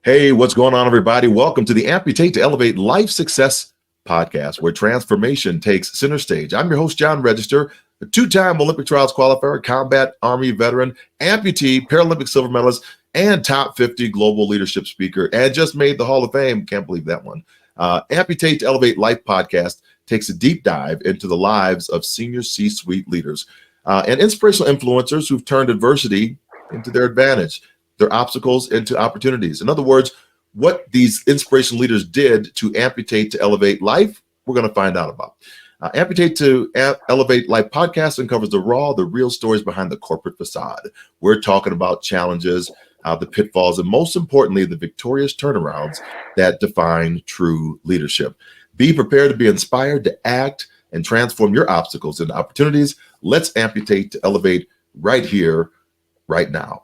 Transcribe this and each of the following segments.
Hey, what's going on, everybody? Welcome to the Amputate to Elevate Life Success podcast, where transformation takes center stage. I'm your host, John Register, a two-time Olympic trials qualifier, combat Army veteran, amputee, Paralympic silver medalist, and top 50 global leadership speaker, and just made the Hall of Fame. Can't believe that one. Amputate to Elevate Life podcast takes a deep dive into the lives of senior C-suite leaders and inspirational influencers who've turned adversity into their advantage, their obstacles into opportunities. In other words, what these inspirational leaders did to amputate to elevate life, we're going to find out about. Amputate to Elevate Life podcast uncovers the raw, the real stories behind the corporate facade. We're talking about challenges, the pitfalls, and most importantly, the victorious turnarounds that define true leadership. Be prepared to be inspired to act and transform your obstacles into opportunities. Let's amputate to elevate right here, right now.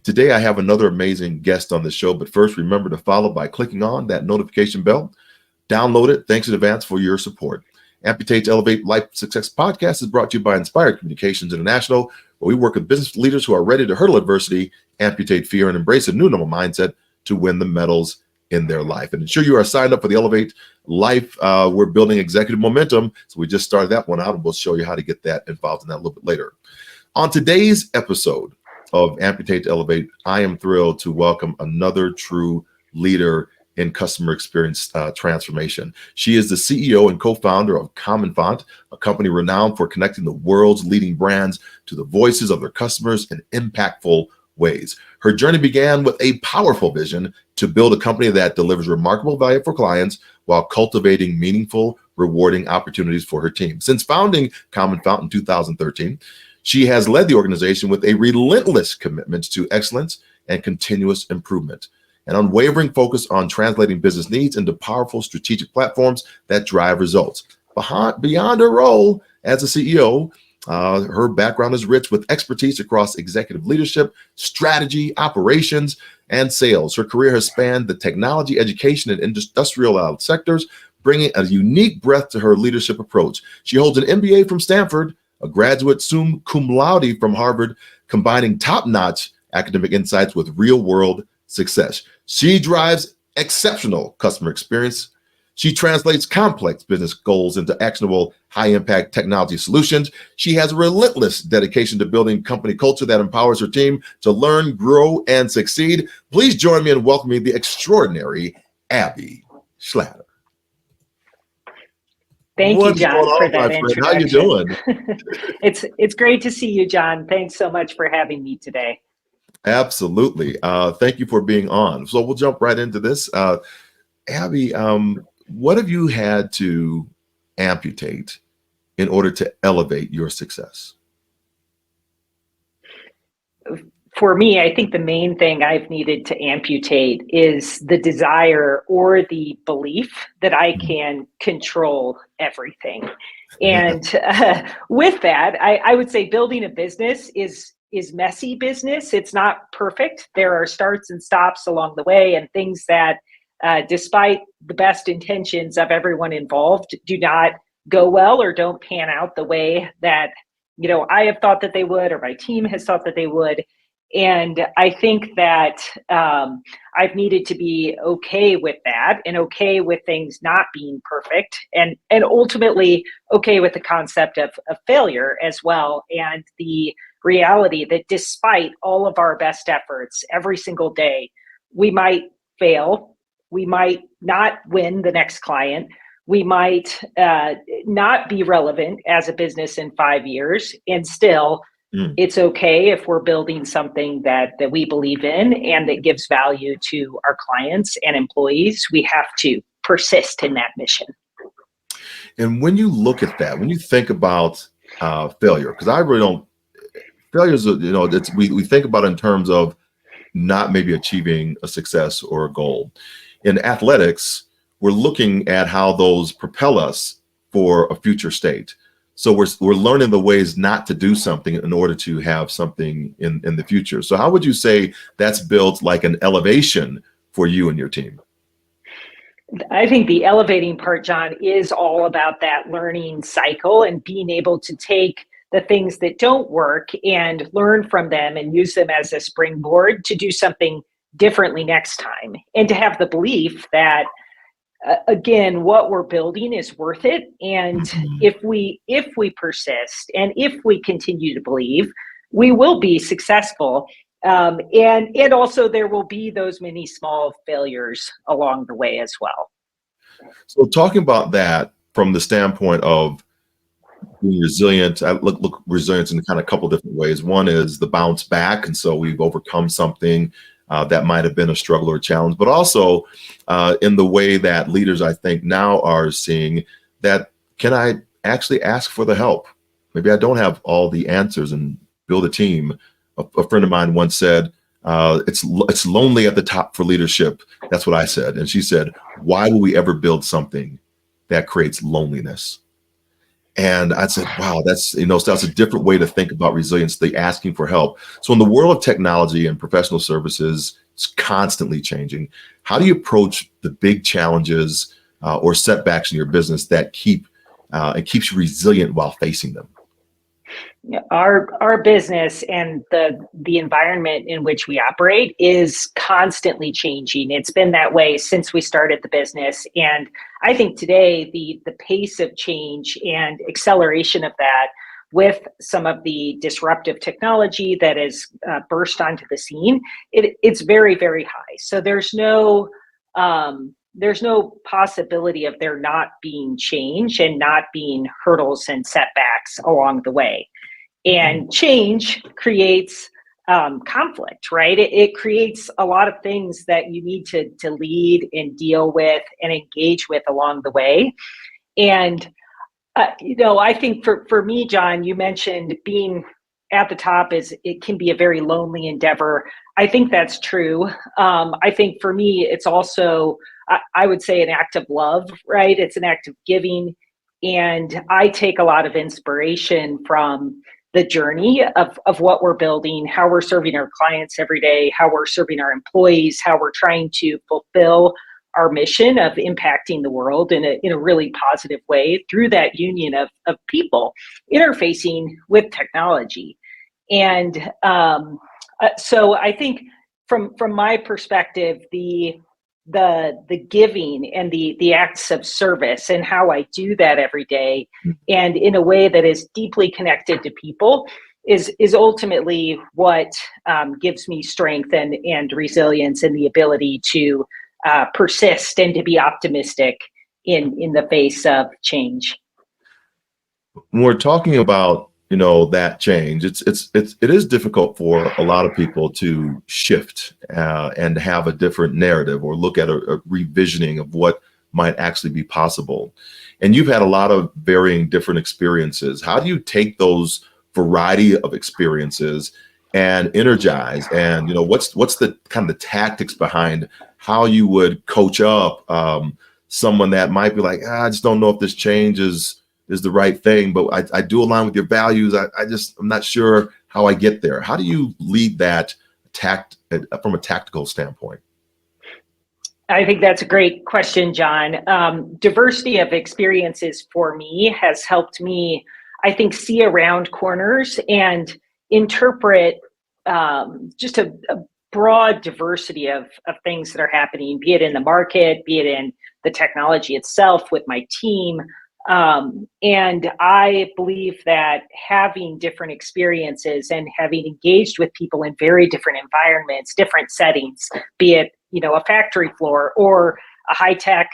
Today, I have another amazing guest on the show, but first, remember to follow by clicking on that notification bell. Download it. Thanks in advance for your support. Amputate to Elevate Life Success podcast is brought to you by Inspired Communications International, where we work with business leaders who are ready to hurdle adversity, amputate fear, and embrace a new normal mindset to win the medals in their life. And ensure you are signed up for the Elevate Life. We're building executive momentum, so we just started that one out, and we'll show you how to get that involved in that a little bit later. On today's episode of Amputate to Elevate, I am thrilled to welcome another true leader in customer experience transformation. She is the CEO and co-founder of Common Font, a company renowned for connecting the world's leading brands to the voices of their customers in impactful ways. Her journey began with a powerful vision to build a company that delivers remarkable value for clients while cultivating meaningful, rewarding opportunities for her team. Since founding Common Font in 2013, she has led the organization with a relentless commitment to excellence and continuous improvement, an unwavering focus on translating business needs into powerful strategic platforms that drive results. Beyond her role as a CEO, her background is rich with expertise across executive leadership, strategy, operations, and sales. Her career has spanned the technology, education, and industrial sectors, bringing a unique breadth to her leadership approach. She holds an MBA from Stanford, a graduate summa cum laude from Harvard, combining top-notch academic insights with real-world success. She drives exceptional customer experience. She translates complex business goals into actionable, high-impact technology solutions. She has a relentless dedication to building company culture that empowers her team to learn, grow, and succeed. Please join me in welcoming the extraordinary Abby Schlatter. Thank you, John, for that introduction. How you doing? It's great to see you, John. Thanks so much for having me today. Absolutely. Thank you for being on. So we'll jump right into this. Abby, what have you had to amputate in order to elevate your success? For me, I think the main thing I've needed to amputate is the desire or the belief that I can control everything. And with that, I would say building a business is messy business. It's not perfect. There are starts and stops along the way and things that, despite the best intentions of everyone involved, do not go well or don't pan out the way that, I have thought that they would or my team has thought that they would. And I think that I've needed to be okay with that and okay with things not being perfect and ultimately okay with the concept of failure as well. And the reality that despite all of our best efforts every single day, we might fail. We might not win the next client. We might not be relevant as a business in 5 years, and still it's okay if we're building something that we believe in and that gives value to our clients and employees. We have to persist in that mission. And when you look at that, when you think about failure, because I really don't, failures, we think about it in terms of not maybe achieving a success or a goal. In athletics, we're looking at how those propel us for a future state. So we're learning the ways not to do something in order to have something in the future. So how would you say that's built like an elevation for you and your team? I think the elevating part, John, is all about that learning cycle and being able to take the things that don't work and learn from them and use them as a springboard to do something differently next time. And to have the belief that, again, what we're building is worth it. And Mhm. if we persist and if we continue to believe, we will be successful. And also there will be those many small failures along the way as well. So talking about that from the standpoint of being resilient, I look resilience in kind of a couple different ways. One is the bounce back, and so we've overcome something that might have been a struggle or a challenge, but also in the way that leaders, I think, now are seeing that, can I actually ask for the help? Maybe I don't have all the answers and build a team. A friend of mine once said, it's lonely at the top for leadership. That's what I said. And she said, why will we ever build something that creates loneliness? And I said, wow, so that's a different way to think about resilience, the asking for help. So in the world of technology and professional services, it's constantly changing. How do you approach the big challenges or setbacks in your business that keeps you resilient while facing them? Our business and the environment in which we operate is constantly changing. It's been that way since we started the business, and I think today the pace of change and acceleration of that, with some of the disruptive technology that has burst onto the scene, it's very, very high. So there's no possibility of there not being change and not being hurdles and setbacks along the way. And change creates conflict, right? It creates a lot of things that you need to lead and deal with and engage with along the way. And I think for me, John, you mentioned being at the top is it can be a very lonely endeavor. I think that's true. I think for me, it's also, I would say, an act of love, right? It's an act of giving. And I take a lot of inspiration from the journey of what we're building, how we're serving our clients every day, how we're serving our employees, how we're trying to fulfill our mission of impacting the world in a really positive way through that union of people interfacing with technology. And so I think from my perspective, the giving and the acts of service and how I do that every day and in a way that is deeply connected to people is ultimately what gives me strength and resilience and the ability to persist and to be optimistic in the face of change. When we're talking about that change, it is difficult for a lot of people to shift and have a different narrative or look at a revisioning of what might actually be possible. And you've had a lot of varying different experiences. How do you take those variety of experiences and energize? And what's the kind of the tactics behind how you would coach up someone that might be like, I just don't know if this change is the right thing, but I do align with your values. I'm not sure how I get there. How do you lead that from a tactical standpoint? I think that's a great question, John. Diversity of experiences for me has helped me, I think, see around corners and interpret just a broad diversity of things that are happening, be it in the market, be it in the technology itself with my team. And I believe that having different experiences and having engaged with people in very different environments, different settings, be it a factory floor or a high-tech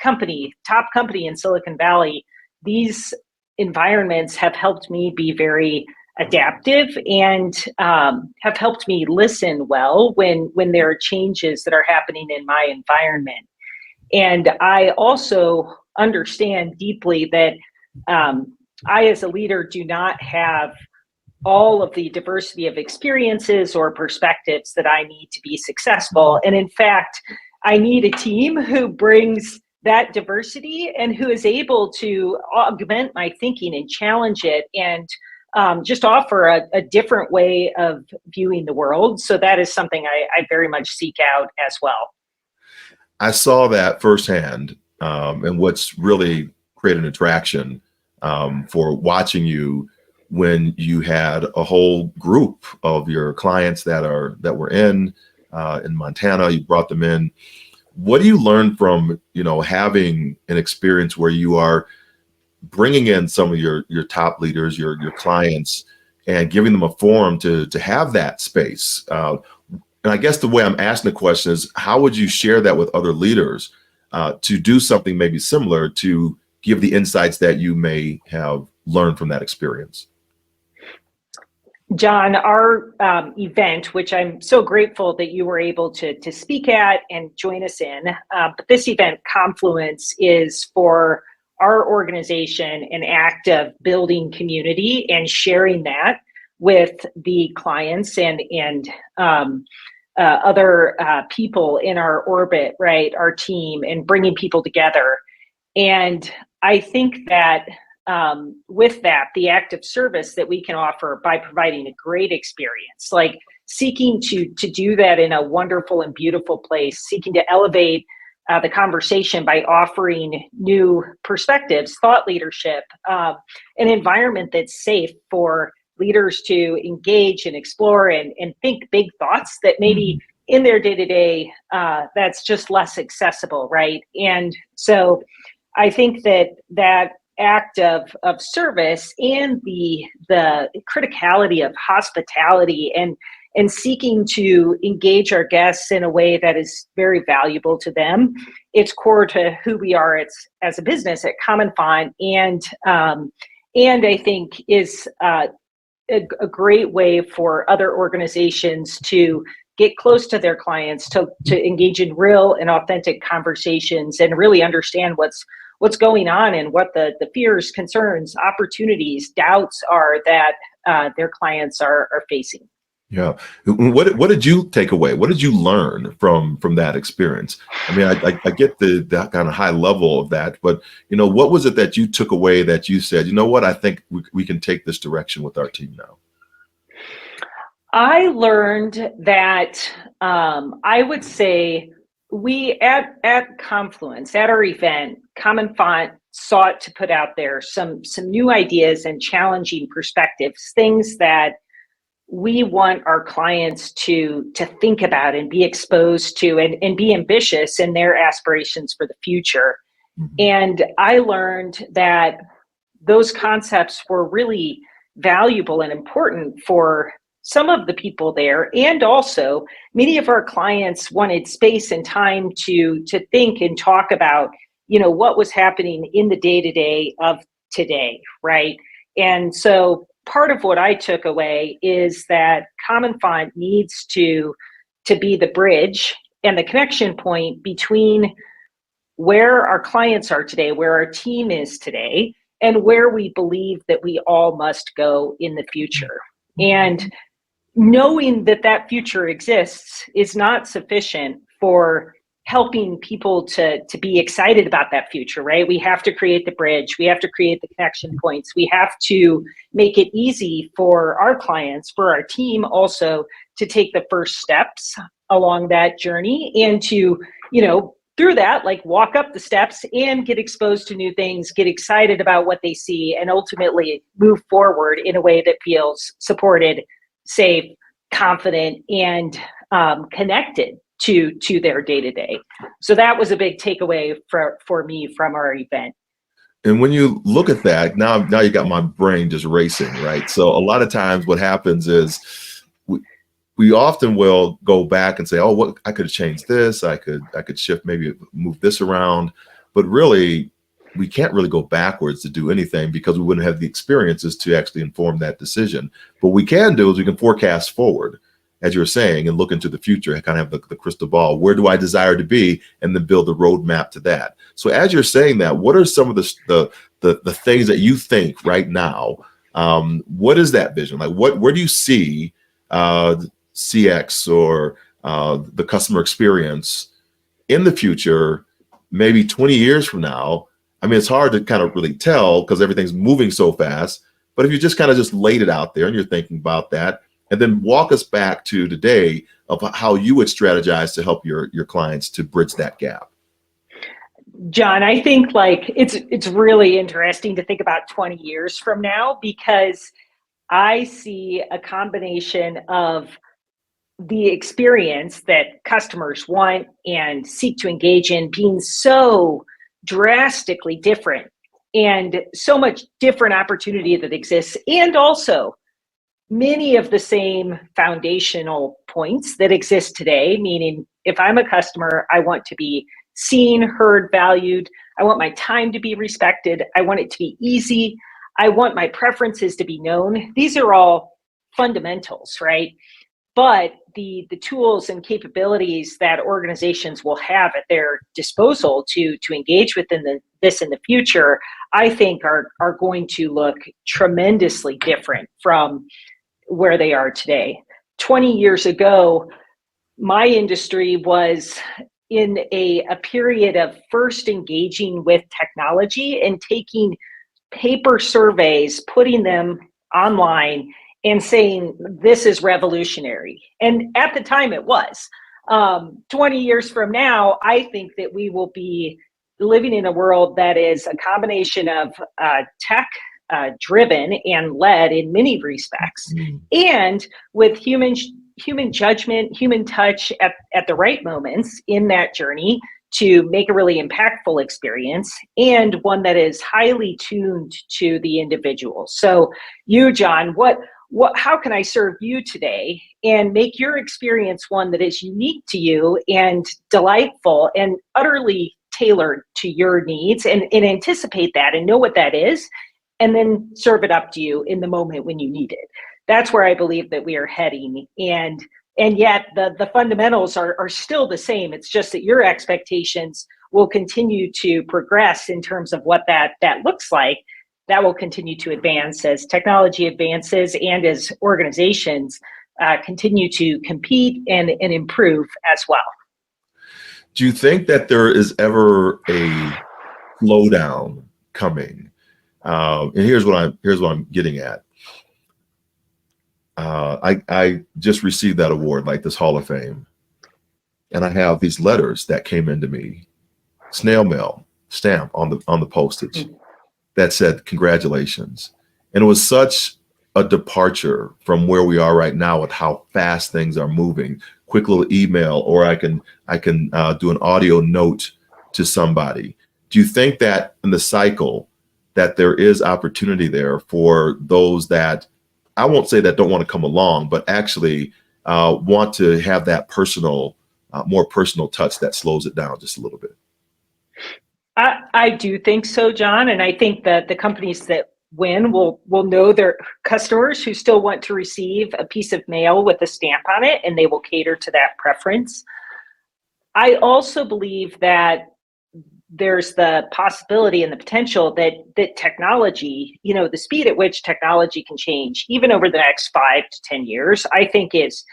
company, top company in Silicon Valley, these environments have helped me be very adaptive and have helped me listen well when there are changes that are happening in my environment. And I also understand deeply that I, as a leader, do not have all of the diversity of experiences or perspectives that I need to be successful. And in fact, I need a team who brings that diversity and who is able to augment my thinking and challenge it and just offer a different way of viewing the world. So that is something I very much seek out as well. I saw that firsthand, and what's really created an attraction for watching you when you had a whole group of your clients that were in Montana. You brought them in. What do you learn from having an experience where you are bringing in some of your top leaders, your clients, and giving them a forum to have that space? And I guess the way I'm asking the question is, how would you share that with other leaders to do something maybe similar to give the insights that you may have learned from that experience? John, our event, which I'm so grateful that you were able to speak at and join us in, but this event, Confluence, is for our organization an act of building community and sharing that with the clients and other people in our orbit, right? Our team, and bringing people together. And I think that with that, the act of service that we can offer by providing a great experience, like seeking to do that in a wonderful and beautiful place, seeking to elevate the conversation by offering new perspectives, thought leadership, an environment that's safe for leaders to engage and explore and think big thoughts that maybe in their day-to-day that's just less accessible, right? And so I think that act of service and the criticality of hospitality and seeking to engage our guests in a way that is very valuable to them, it's core to who we are as a business at Common Font, and I think is a great way for other organizations to get close to their clients, to engage in real and authentic conversations and really understand what's going on and what the fears, concerns, opportunities, doubts are that their clients are facing. Yeah. What did you take away? What did you learn from that experience? I mean, I get that kind of high level of that, but what was it that you took away that you said, you know what, I think we can take this direction with our team now? I learned that I would say we at Confluence, at our event, Common Font sought to put out there some new ideas and challenging perspectives, things that we want our clients to think about and be exposed to and be ambitious in their aspirations for the future. Mm-hmm. And I learned that those concepts were really valuable and important for some of the people there. And also many of our clients wanted space and time to think and talk about, what was happening in the day-to-day of today, right? And so part of what I took away is that Common Font needs to be the bridge and the connection point between where our clients are today, where our team is today, and where we believe that we all must go in the future. And knowing that future exists is not sufficient for helping people to be excited about that future, right? We have to create the bridge. We have to create the connection points. We have to make it easy for our clients, for our team also, to take the first steps along that journey and to, through that, like walk up the steps and get exposed to new things, get excited about what they see, and ultimately move forward in a way that feels supported, safe, confident, and connected to their day-to-day. So that was a big takeaway for me from our event. And when you look at that, now you got my brain just racing, right? So a lot of times what happens is we often will go back and say, oh, what, I could have changed this, I could shift, maybe move this around, but really we can't really go backwards to do anything because we wouldn't have the experiences to actually inform that decision. But what we can do is we can forecast forward, as you're saying, and look into the future and kind of have the crystal ball. Where do I desire to be? And then build a roadmap to that. So as you're saying that, what are some of the things that you think right now? What is that vision? Like where do you see CX or the customer experience in the future, maybe 20 years from now? I mean, it's hard to kind of really tell because everything's moving so fast. But if you just kind of just laid it out there and you're thinking about that, and then walk us back to today of how you would strategize to help your clients to bridge that gap? John, I think like it's really interesting to think about 20 years from now, because I see a combination of the experience that customers want and seek to engage in being so drastically different, and so much different opportunity that exists, and also many of the same foundational points that exist today. Meaning, if I'm a customer, I want to be seen, heard, valued. I want my time to be respected. I want it to be easy. I want my preferences to be known. These are all fundamentals, right? But the tools and capabilities that organizations will have at their disposal to engage within this in the future, I think are going to look tremendously different from where they are today. 20 years ago, my industry was in a period of first engaging with technology and taking paper surveys, putting them online, and saying, this is revolutionary. And at the time it was. 20 years from now, I think that we will be living in a world that is a combination of tech driven and led in many respects, and with human judgment, human touch at the right moments in that journey to make a really impactful experience, and one that is highly tuned to the individual. So you, John, how can I serve you today and make your experience one that is unique to you and delightful and utterly tailored to your needs, and anticipate that and know what that is, and then serve it up to you in the moment when you need it. That's where I believe that we are heading. And yet the fundamentals are still the same. It's just that your expectations will continue to progress in terms of what that looks like. That will continue to advance as technology advances and as organizations continue to compete and improve as well. Do you think that there is ever a slowdown coming? And here's what I'm getting at. I just received that award, like this Hall of Fame, and I have these letters that came into me, snail mail, stamp on the postage, that said congratulations. And it was such a departure from where we are right now with how fast things are moving. Quick little email, or I can do an audio note to somebody. Do you think that in the cycle that there is opportunity there for those that, I won't say that don't want to come along, but actually want to have that personal, more personal touch that slows it down just a little bit? I do think so, John. And I think that the companies that win will know their customers who still want to receive a piece of mail with a stamp on it, and they will cater to that preference. I also believe that there's the possibility and the potential that technology, the speed at which technology can change, even over the next 5 to 10 years, I think is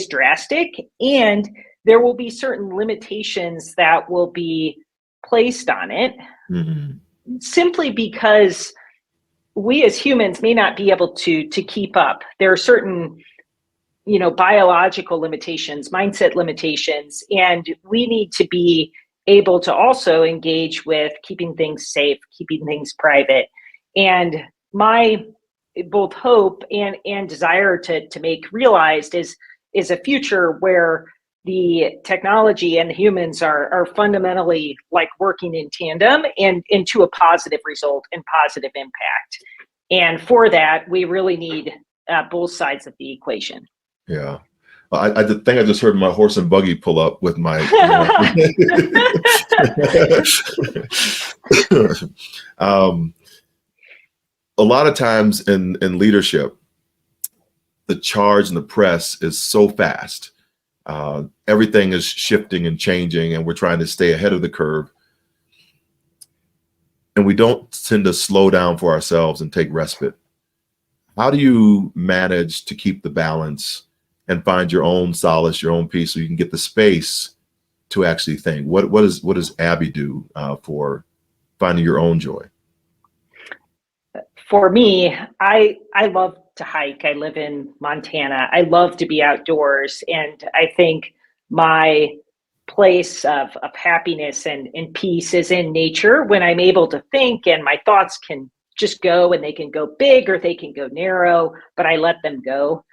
drastic. And there will be certain limitations that will be placed on it, simply because we as humans may not be able to keep up. There are certain, biological limitations, mindset limitations, and we need to be able to also engage with keeping things safe, keeping things private. And my both hope and desire to make realized is a future where the technology and the humans are fundamentally like working in tandem and into a positive result and positive impact. And for that, we really need both sides of the equation. Yeah. I think I just heard my horse and buggy pull up with my. A lot of times in leadership, the charge and the press is so fast. Everything is shifting and changing, and we're trying to stay ahead of the curve. And we don't tend to slow down for ourselves and take respite. How do you manage to keep the balance and find your own solace, your own peace, so you can get the space to actually think? What does Abby do for finding your own joy? For me, I love to hike. I live in Montana. I love to be outdoors. And I think my place of happiness and peace is in nature when I'm able to think and my thoughts can just go, and they can go big or they can go narrow, but I let them go.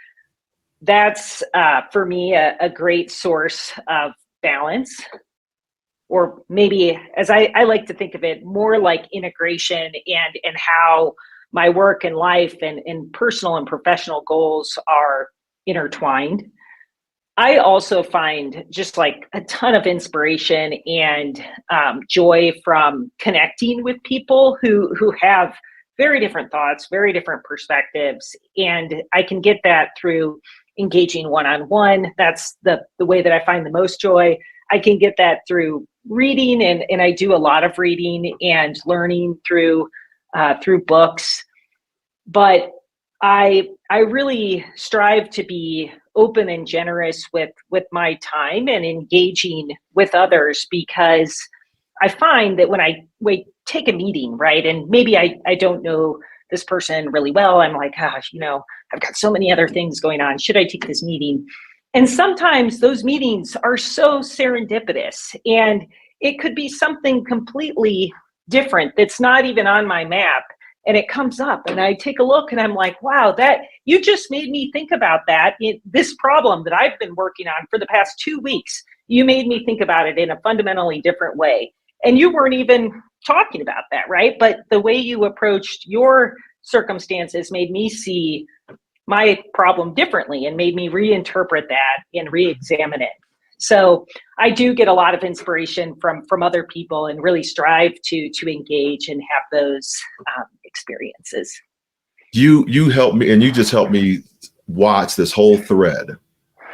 That's for me a great source of balance, or maybe, as I like to think of it, more like integration, and how my work and life and personal and professional goals are intertwined. I also find just like a ton of inspiration and joy from connecting with people who have very different thoughts, very different perspectives, and I can get that through engaging one-on-one. That's the way that I find the most joy. I can get that through reading, and I do a lot of reading and learning through books. But I really strive to be open and generous with my time and engaging with others, because I find that when I take a meeting, right, and maybe I don't know this person really well, I'm like, gosh, I've got so many other things going on. Should I take this meeting? And sometimes those meetings are so serendipitous, and it could be something completely different that's not even on my map. And it comes up and I take a look and I'm like, wow, that you just made me think about this problem that I've been working on for the past 2 weeks. You made me think about it in a fundamentally different way. And you weren't even talking about that, right? But the way you approached your circumstances made me see my problem differently and made me reinterpret that and re-examine it. So I do get a lot of inspiration from other people, and really strive to engage and have those experiences. You helped me, and you just helped me watch this whole thread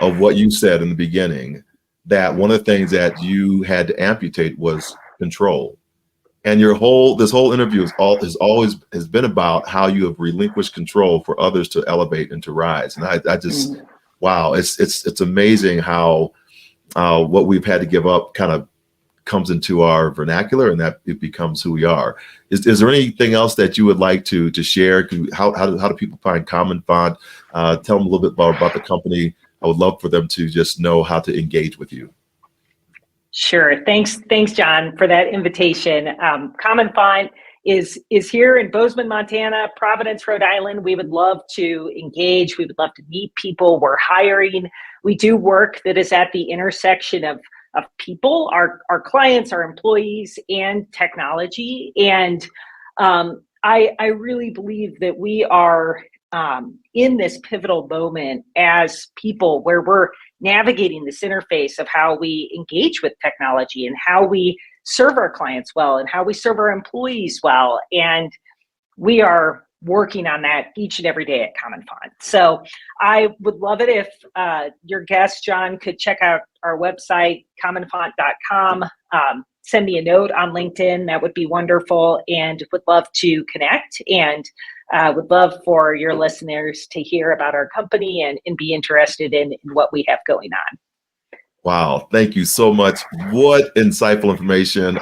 of what you said in the beginning, that one of the things that you had to amputate was control. And this whole interview has been about how you have relinquished control for others to elevate and to rise. And I just, wow, it's amazing how what we've had to give up kind of comes into our vernacular, and that it becomes who we are. Is there anything else that you would like to share? How do people find Common Font? Tell them a little bit more about the company. I would love for them to just know how to engage with you. Sure. Thanks, John, for that invitation. Common Font is here in Bozeman, Montana, Providence, Rhode Island. We would love to engage. We would love to meet people. We're hiring. We do work that is at the intersection of people, our clients, our employees, and technology. And I really believe that we are in this pivotal moment as people, where we're navigating this interface of how we engage with technology and how we serve our clients well and how we serve our employees well. And we are working on that each and every day at Common Font. So I would love it if your guest, John, could check out our website, commonfont.com. Send me a note on LinkedIn. That would be wonderful, and would love to connect, and would love for your listeners to hear about our company and be interested in what we have going on. Wow. Thank you so much. What insightful information,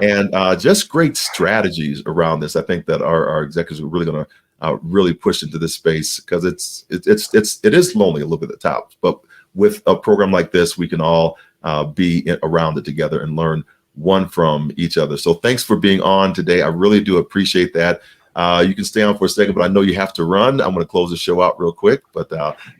and just great strategies around this. I think that our executives are really going to really push into this space, because it is lonely a little bit at the top, but with a program like this, we can all be around it together and learn one from each other. So thanks for being on today. I really do appreciate that. You can stay on for a second, but I know you have to run. I'm going to close the show out real quick, but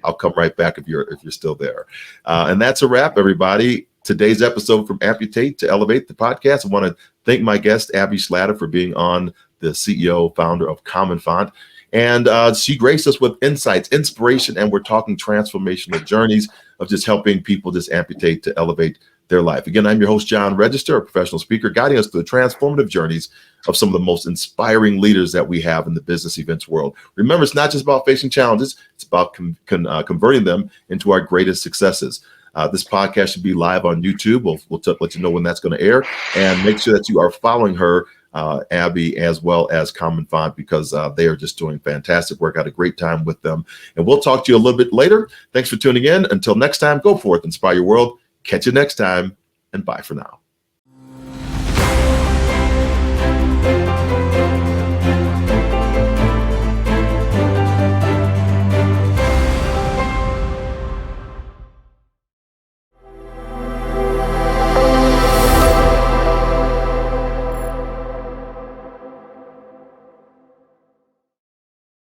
I'll come right back if you're still there. And that's a wrap, everybody. Today's episode from Amputate to Elevate, the podcast. I want to thank my guest, Abby Schlatter, for being on, the CEO, founder of Common Font. And she graced us with insights, inspiration, and we're talking transformational journeys of just helping people just amputate to elevate their life. Again, I'm your host, John Register, a professional speaker, guiding us through the transformative journeys of some of the most inspiring leaders that we have in the business events world. Remember, it's not just about facing challenges, it's about converting them into our greatest successes. This podcast should be live on YouTube. We'll let you know when that's going to air, and make sure that you are following her, Abby, as well as Common Font, because they are just doing fantastic work. I had a great time with them, and we'll talk to you a little bit later. Thanks for tuning in. Until next time, go forth, inspire your world. Catch you next time, and bye for now.